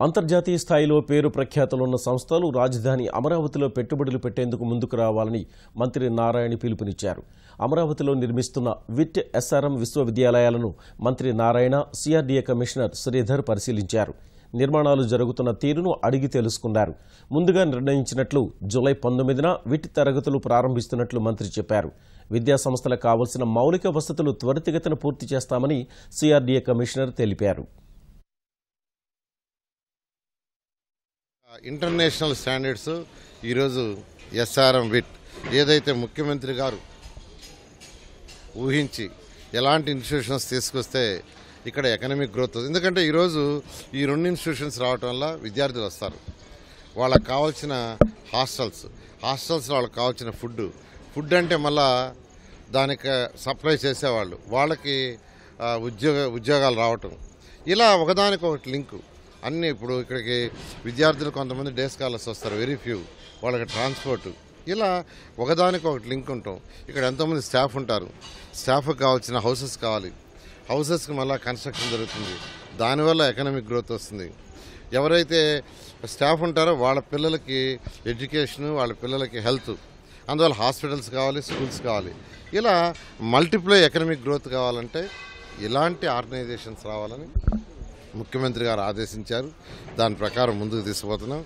అంతర్జాతీయ స్థాయిలో పేరు ప్రఖ్యాతులున్న సంస్థలు రాజధాని అమరావతిలో పెట్టుబడులు పెట్టేందుకు ముందుకు రావాలని మంత్రి నారాయణ పిలుపునిచ్చారు. అమరావతిలో నిర్మిస్తున్న విట్ ఎస్ఆర్ఎం విశ్వవిద్యాలయాలను మంత్రి నారాయణ సిఆర్డీఏ కమిషనర్ శ్రీధర్ పరిశీలించారు. నిర్మాణాలు జరుగుతున్న తీరును అడిగి తెలుసుకున్నారు. ముందుగా నిర్ణయించినట్లు జూలై 19న విట్ తరగతులు ప్రారంభిస్తున్నట్లు మంత్రి చెప్పారు. విద్యా సంస్థలకు కావాల్సిన మౌలిక వసతులు త్వరితగతిన పూర్తి చేస్తామని సిఆర్డీఏ కమిషనర్ తెలిపారు. ఇంటర్నేషనల్ స్టాండర్డ్స్ ఈరోజు ఎస్ఆర్ఎం విట్ ఏదైతే ముఖ్యమంత్రి గారు ఊహించి ఎలాంటి ఇన్స్టిట్యూషన్స్ తీసుకొస్తే ఇక్కడ ఎకనామిక్ గ్రోత్ వస్తుంది. ఎందుకంటే ఈరోజు ఈ 2 ఇన్స్టిట్యూషన్స్ రావటం వల్ల విద్యార్థులు వస్తారు. వాళ్ళకి కావాల్సిన హాస్టల్స్లో వాళ్ళకి కావాల్సిన ఫుడ్ అంటే మళ్ళా దానికి సప్లై చేసేవాళ్ళు, వాళ్ళకి ఉద్యోగాలు రావటం, ఇలా ఒకదానికొకటి లింకు అన్నీ. ఇప్పుడు ఇక్కడికి విద్యార్థులు కొంతమంది డే స్కాలర్స్ వస్తారు, వెరీ ఫ్యూ, వాళ్ళకి ట్రాన్స్పోర్ట్, ఇలా ఒకదానికొకటి లింక్ ఉంటాం. ఇక్కడ ఎంతోమంది స్టాఫ్ ఉంటారు, స్టాఫ్కి కావాల్సిన హౌసెస్ కావాలి, హౌసెస్కి మళ్ళీ కన్స్ట్రక్షన్ జరుగుతుంది, దానివల్ల ఎకనామిక్ గ్రోత్ వస్తుంది. ఎవరైతే స్టాఫ్ ఉంటారో వాళ్ళ పిల్లలకి ఎడ్యుకేషను, వాళ్ళ పిల్లలకి హెల్త్, అందువల్ల హాస్పిటల్స్ కావాలి, స్కూల్స్ కావాలి. ఇలా మల్టిప్లై ఎకనామిక్ గ్రోత్ కావాలంటే ఇలాంటి ఆర్గనైజేషన్స్ రావాలని ముఖ్యమంత్రి గారు ఆదేశించారు. దాని ప్రకారం ముందుకు తీసుకుపోతున్నాం.